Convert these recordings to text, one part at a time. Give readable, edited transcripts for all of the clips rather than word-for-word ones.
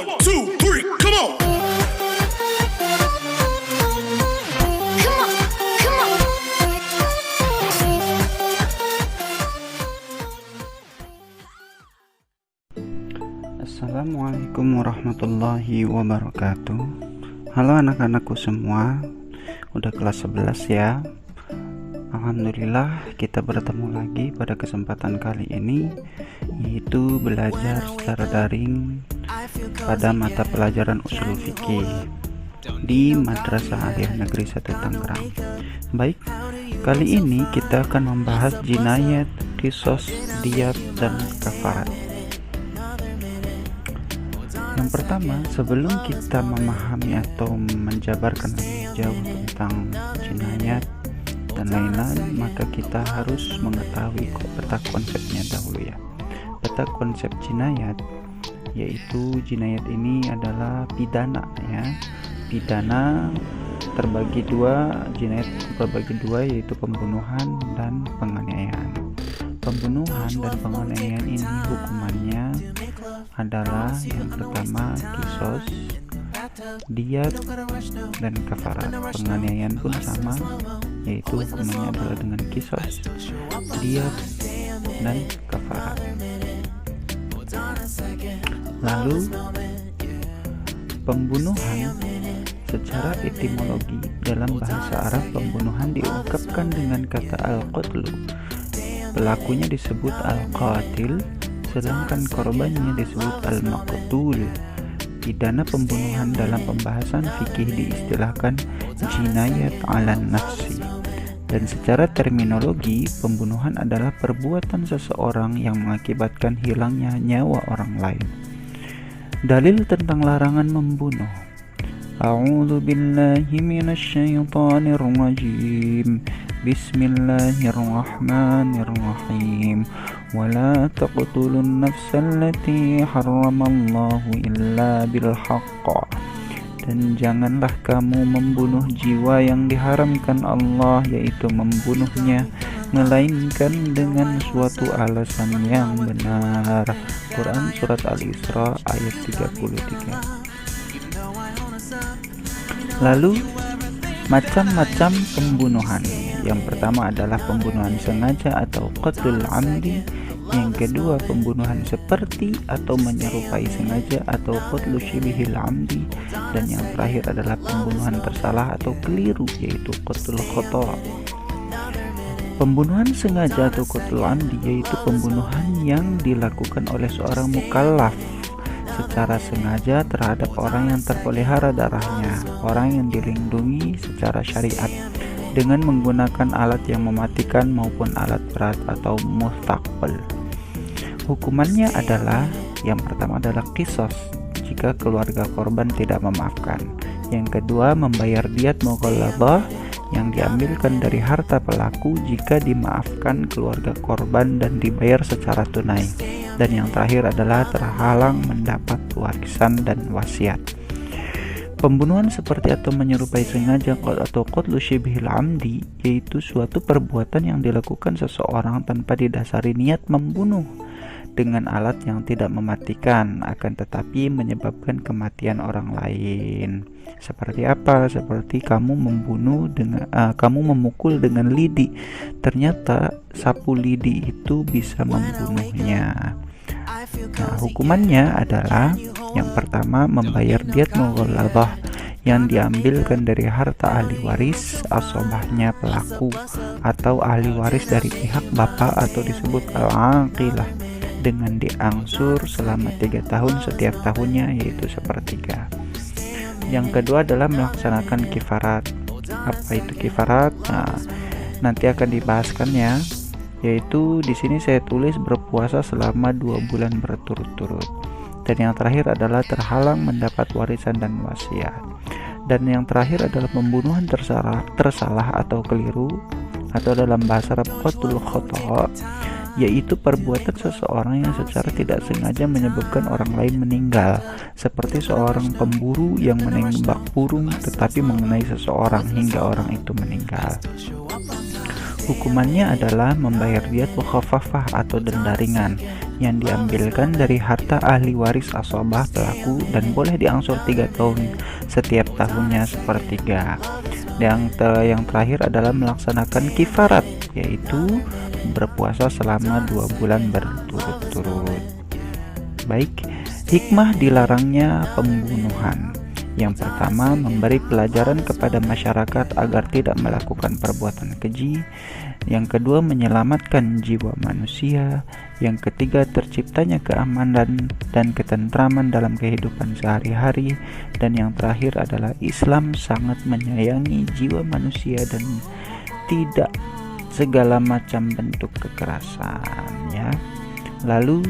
1, 2, 3, come on. Assalamualaikum warahmatullahi wabarakatuh. Halo anak-anakku semua, udah kelas 11 ya. Alhamdulillah kita bertemu lagi pada kesempatan kali ini, yaitu belajar secara daring pada mata pelajaran usul fikih di Madrasah Aliyah Negeri 1 Tangerang. Baik, kali ini kita akan membahas jinayat, qisas, diyat, dan kafarat. Yang pertama, sebelum kita memahami atau menjabarkan lebih jauh tentang jinayat dan lain-lain, maka kita harus mengetahui peta konsepnya dahulu ya. Peta konsep jinayat, yaitu jinayat ini adalah pidana ya. Pidana terbagi dua, jinayat terbagi dua, yaitu pembunuhan dan penganiayaan. Pembunuhan dan penganiayaan ini hukumannya adalah yang pertama qisas, diyat, dan kafarat. Penganiayaan pun sama, yaitu hukumannya adalah dengan qisas, diyat, dan kafarat. Lalu pembunuhan secara etimologi dalam bahasa Arab, pembunuhan diungkapkan dengan kata al-qatlu. Pelakunya disebut al-qatil, sedangkan korbannya disebut al-maqtul. Pidana pembunuhan dalam pembahasan fikih diistilahkan jinayat 'alan nafsi. Dan secara terminologi, pembunuhan adalah perbuatan seseorang yang mengakibatkan hilangnya nyawa orang lain. Dalil tentang larangan membunuh. A'udzu billahi minasy syaithanir rajim. Bismillahirrahmanirrahim. Wala taqtulun nafsallati harramallahu illa bil haqq. Dan janganlah kamu membunuh jiwa yang diharamkan Allah, yaitu membunuhnya, melainkan dengan suatu alasan yang benar. Quran Surat Al-Isra ayat 33. Lalu macam-macam pembunuhan. Yang pertama adalah pembunuhan sengaja atau qatlul amdi. Yang kedua, pembunuhan seperti atau menyerupai sengaja atau qatlu syibhil amdi. Dan yang terakhir adalah pembunuhan tersalah atau keliru, yaitu qatlul khata'. Pembunuhan sengaja atau qatlul amdi yaitu pembunuhan yang dilakukan oleh seorang mukallaf secara sengaja terhadap orang yang terpelihara darahnya, orang yang dilindungi secara syariat, dengan menggunakan alat yang mematikan maupun alat berat atau mustaqbal. Hukumannya adalah, yang pertama adalah qisas jika keluarga korban tidak memaafkan. Yang kedua, membayar diyat mughalladhah yang diambilkan dari harta pelaku jika dimaafkan keluarga korban dan dibayar secara tunai. Dan yang terakhir adalah terhalang mendapat warisan dan wasiat. Pembunuhan seperti atau menyerupai sengaja atau qatlu syibhil amdi yaitu suatu perbuatan yang dilakukan seseorang tanpa didasari niat membunuh dengan alat yang tidak mematikan, akan tetapi menyebabkan kematian orang lain. Seperti apa? Seperti kamu memukul dengan lidi, ternyata sapu lidi itu bisa membunuhnya. Nah, hukumannya adalah yang pertama, membayar diyat mughalladhah yang diambilkan dari harta ahli waris asobahnya pelaku atau ahli waris dari pihak bapak atau disebut al-aqilah, dengan diangsur selama 3 tahun setiap tahunnya, yaitu sepertiga. Yang kedua adalah melaksanakan kifarat. Apa itu kifarat? Nah, nanti akan dibahaskan ya. Yaitu di sini saya tulis berpuasa selama 2 bulan berturut-turut. Dan yang terakhir adalah terhalang mendapat warisan dan wasiat. Dan yang terakhir adalah pembunuhan tersalah atau keliru, atau dalam bahasa Arab qatlul khata', yaitu perbuatan seseorang yang secara tidak sengaja menyebabkan orang lain meninggal, seperti seorang pemburu yang menembak burung tetapi mengenai seseorang hingga orang itu meninggal. Hukumannya adalah membayar diat mukhafafah atau denda ringan yang diambilkan dari harta ahli waris asabah pelaku dan boleh diangsur 3 tahun setiap tahunnya sepertiga. Yang terakhir adalah melaksanakan kifarat, yaitu berpuasa selama 2 bulan berturut-turut. Baik, hikmah dilarangnya pembunuhan. Yang pertama, memberi pelajaran kepada masyarakat agar tidak melakukan perbuatan keji. Yang kedua, menyelamatkan jiwa manusia. Yang ketiga, terciptanya keamanan dan ketentraman dalam kehidupan sehari-hari. Dan yang terakhir adalah Islam sangat menyayangi jiwa manusia dan tidak segala macam bentuk kekerasan, ya. Lalu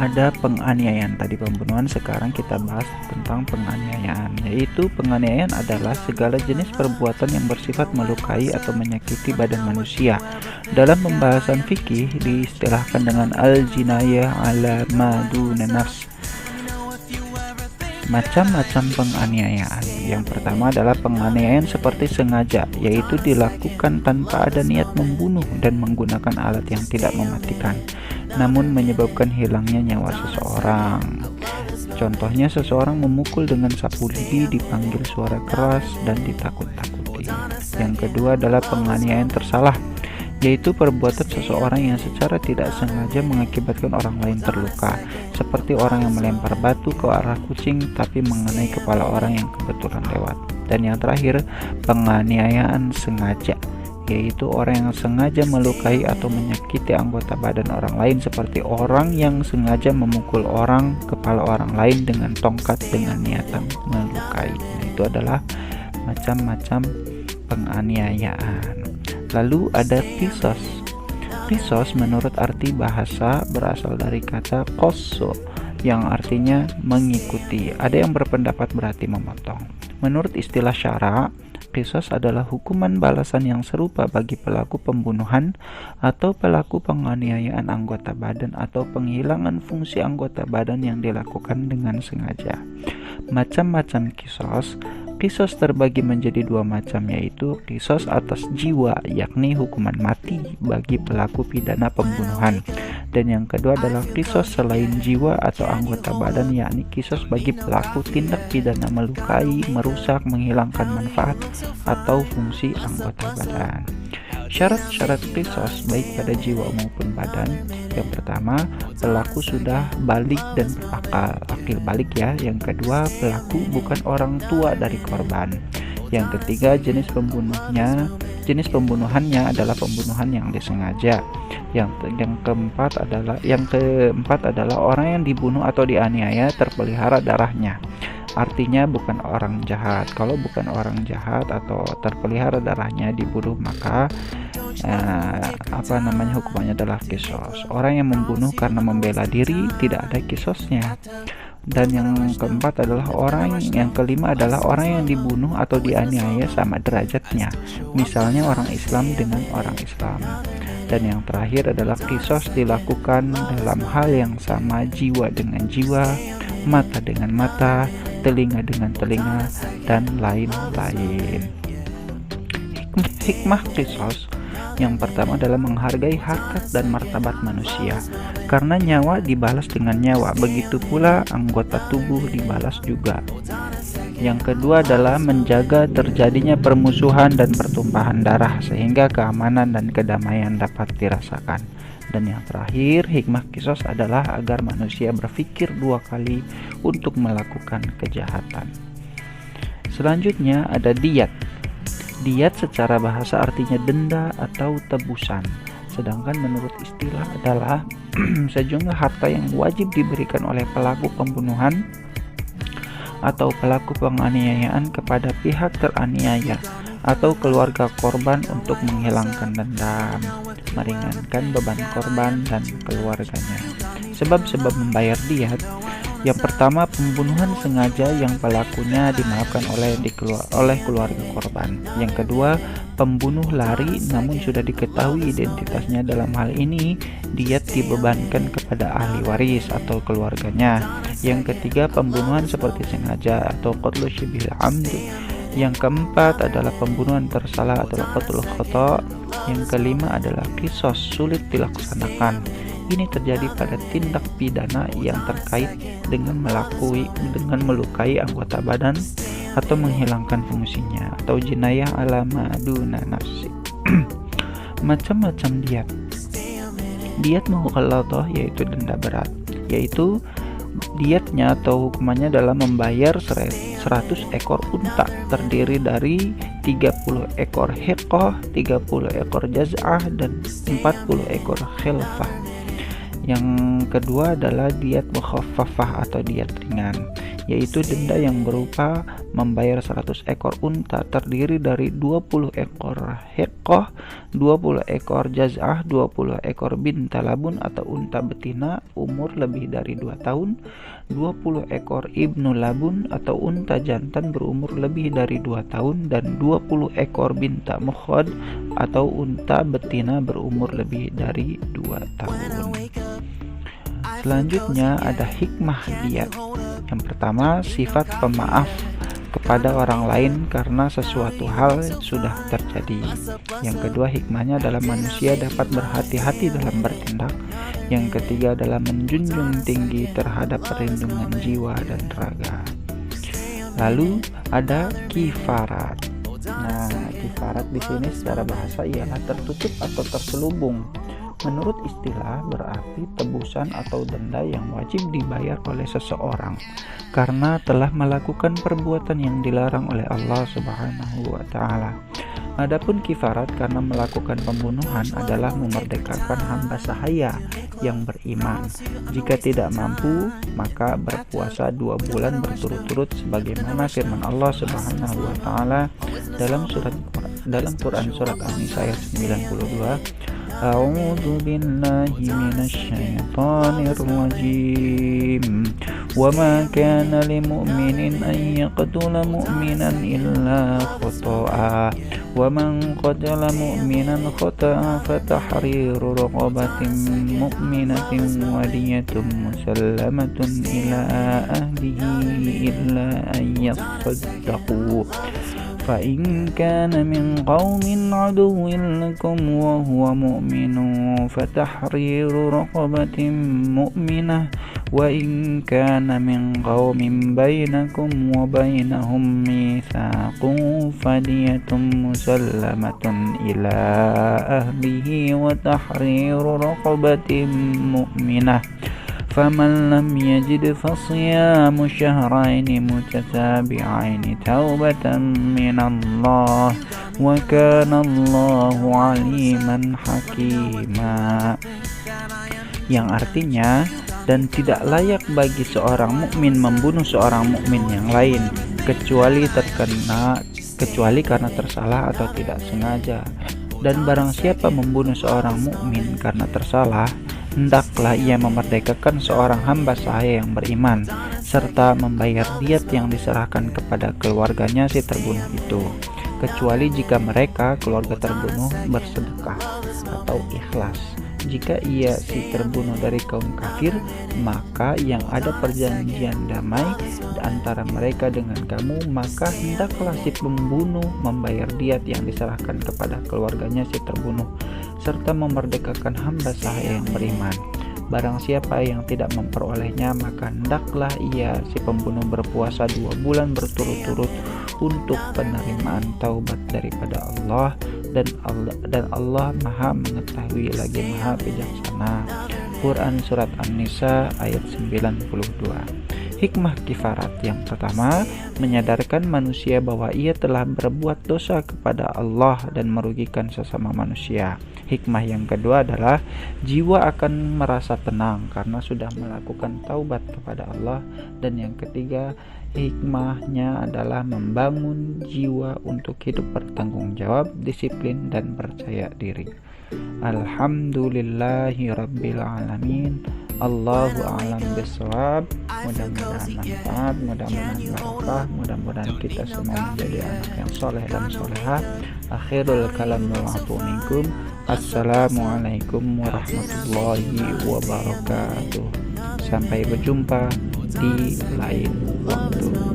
ada penganiayaan, tadi pembunuhan, sekarang kita bahas tentang penganiayaan, yaitu penganiayaan adalah segala jenis perbuatan yang bersifat melukai atau menyakiti badan manusia. Dalam pembahasan fikih diistilahkan dengan al-jinayah ala ma duna nafs. Macam-macam penganiayaan. Yang pertama adalah penganiayaan seperti sengaja, yaitu dilakukan tanpa ada niat membunuh dan menggunakan alat yang tidak mematikan, namun menyebabkan hilangnya nyawa seseorang. Contohnya, seseorang memukul dengan sapu lidi, dipanggil suara keras, dan ditakut-takuti. Yang kedua adalah penganiayaan tersalah, yaitu perbuatan seseorang yang secara tidak sengaja mengakibatkan orang lain terluka, seperti orang yang melempar batu ke arah kucing tapi mengenai kepala orang yang kebetulan lewat. Dan yang terakhir, penganiayaan sengaja, yaitu orang yang sengaja melukai atau menyakiti anggota badan orang lain, seperti orang yang sengaja memukul kepala orang lain dengan tongkat dengan niatan melukai. Nah, itu adalah macam-macam penganiayaan. Lalu ada kisos. Kisos menurut arti bahasa berasal dari kata koso yang artinya mengikuti. Ada yang berpendapat berarti memotong. Menurut istilah syara, kisos adalah hukuman balasan yang serupa bagi pelaku pembunuhan atau pelaku penganiayaan anggota badan atau penghilangan fungsi anggota badan yang dilakukan dengan sengaja. Macam-macam kisos. Kisos terbagi menjadi 2 macam, yaitu kisos atas jiwa, yakni hukuman mati bagi pelaku pidana pembunuhan. Dan yang kedua adalah kisos selain jiwa atau anggota badan, yakni kisos bagi pelaku tindak pidana melukai, merusak, menghilangkan manfaat atau fungsi anggota badan. Syarat-syarat kisos baik pada jiwa maupun badan. Yang pertama, pelaku sudah balik dan akil balik, ya. Yang kedua, pelaku bukan orang tua dari korban. Yang ketiga, jenis pembunuhannya adalah pembunuhan yang disengaja. Yang keempat adalah orang yang dibunuh atau dianiaya terpelihara darahnya. Artinya bukan orang jahat. Kalau bukan orang jahat atau terpelihara darahnya dibunuh, maka hukumannya adalah kisos. Orang yang membunuh karena membela diri tidak ada kisosnya. Dan yang kelima adalah orang yang dibunuh atau dianiaya sama derajatnya, misalnya orang Islam dengan orang Islam. Dan yang terakhir adalah kisos dilakukan dalam hal yang sama, jiwa dengan jiwa, mata dengan mata, telinga dengan telinga, dan lain-lain. Hikmah kisos yang pertama adalah menghargai harkat dan martabat manusia, karena nyawa dibalas dengan nyawa, begitu pula anggota tubuh dibalas juga. Yang kedua adalah menjaga terjadinya permusuhan dan pertumpahan darah, sehingga keamanan dan kedamaian dapat dirasakan. Dan yang terakhir, hikmah kisos adalah agar manusia berpikir 2 kali untuk melakukan kejahatan. Selanjutnya ada diyat. Diyat secara bahasa artinya denda atau tebusan, sedangkan menurut istilah adalah sejumlah harta yang wajib diberikan oleh pelaku pembunuhan atau pelaku penganiayaan kepada pihak teraniaya atau keluarga korban untuk menghilangkan dendam, meringankan beban korban dan keluarganya. Sebab-sebab membayar diyat: yang pertama, pembunuhan sengaja yang pelakunya dimaafkan oleh keluarga korban. Yang kedua, pembunuh lari namun sudah diketahui identitasnya. Dalam hal ini, diyat dibebankan kepada ahli waris atau keluarganya. Yang ketiga, pembunuhan seperti sengaja atau qatlu syibhil amd Yang keempat adalah pembunuhan tersalah atau qatlul khata'. Yang kelima adalah qisas, sulit dilaksanakan. Ini terjadi pada tindak pidana yang terkait dengan melukai anggota badan atau menghilangkan fungsinya, atau jinayah ala maduna nafsi. Macam-macam diat. Diat mughalladhah yaitu denda berat, yaitu diatnya atau hukumannya adalah membayar 100 ekor unta, terdiri dari 30 ekor hiqah, 30 ekor jaz'ah, dan 40 ekor khilfah. Yang kedua adalah diat mukhaffafah atau diat ringan, yaitu denda yang berupa membayar 100 ekor unta, terdiri dari 20 ekor hiqah, 20 ekor jaz'ah, 20 ekor binta labun atau unta betina umur lebih dari 2 tahun, 20 ekor ibnu labun atau unta jantan berumur lebih dari 2 tahun, dan 20 ekor binta mukhad atau unta betina berumur lebih dari 2 tahun. Selanjutnya ada hikmah diat. Yang pertama, sifat pemaaf kepada orang lain karena sesuatu hal sudah terjadi. Yang kedua, hikmahnya adalah manusia dapat berhati-hati dalam bertindak. Yang ketiga adalah menjunjung tinggi terhadap perlindungan jiwa dan raga. Lalu ada kifarat. Nah, kifarat di sini secara bahasa ialah tertutup atau terselubung. Menurut istilah berarti tebusan atau denda yang wajib dibayar oleh seseorang karena telah melakukan perbuatan yang dilarang oleh Allah Subhanahu wa taala. Adapun kifarat karena melakukan pembunuhan adalah memerdekakan hamba sahaya yang beriman. Jika tidak mampu, maka berpuasa 2 bulan berturut-turut sebagaimana firman Allah Subhanahu wa taala dalam Quran surat An-Nisa ayat 92. A'udzu billahi minasy syaithanir rajim. Wa ma kana lil mu'minin an yaqtula mu'minan illa khata'a. Wa man qatala mu'minan khata'a fatahriru raqabatin mu'minatin wa diyatun musallamatun ila ahlihi illa an yasaddaqu. فإن كان من قوم عدو لكم وهو مؤمن فتحرير رقبة مؤمنة وإن كان من قوم بينكم وبينهم ميثاق فدية مسلمة إلى أهله وتحرير رقبة مؤمنة فمن لم يجد فصيام شهرين متتابعين توبة من الله وكان الله عليما حكيما. Yang artinya, dan tidak layak bagi seorang mukmin membunuh seorang mukmin yang lain kecuali karena tersalah atau tidak sengaja. Dan barang siapa membunuh seorang mukmin karena tersalah, hendaklah ia memerdekakan seorang hamba sahaya yang beriman serta membayar diat yang diserahkan kepada keluarganya si terbunuh itu, kecuali jika mereka keluarga terbunuh bersedekah atau ikhlas. Jika ia si terbunuh dari kaum kafir, maka yang ada perjanjian damai antara mereka dengan kamu, maka hendaklah si pembunuh membayar diat yang diserahkan kepada keluarganya si terbunuh serta memerdekakan hamba sahaya yang beriman. Barang siapa yang tidak memperolehnya, maka hendaklah ia si pembunuh berpuasa 2 bulan berturut-turut untuk penerimaan taubat daripada Allah, dan Allah Maha mengetahui lagi Maha bijaksana. Quran surat An-Nisa ayat 92. Hikmah kifarat yang pertama, menyadarkan manusia bahwa ia telah berbuat dosa kepada Allah dan merugikan sesama manusia. Hikmah yang kedua adalah jiwa akan merasa tenang karena sudah melakukan taubat kepada Allah. Dan yang ketiga, hikmahnya adalah membangun jiwa untuk hidup bertanggung jawab, disiplin, dan percaya diri. Alhamdulillahi Rabbil Alamin. Allahu a'lam bishawab. Mudah-mudahan manfaat, mudah-mudahan barokah, mudah-mudahan kita semua menjadi anak yang soleh dan solehah. Akhirul kalam wa'afu minkum. Assalamualaikum warahmatullahi wabarakatuh. Sampai berjumpa di lain waktu.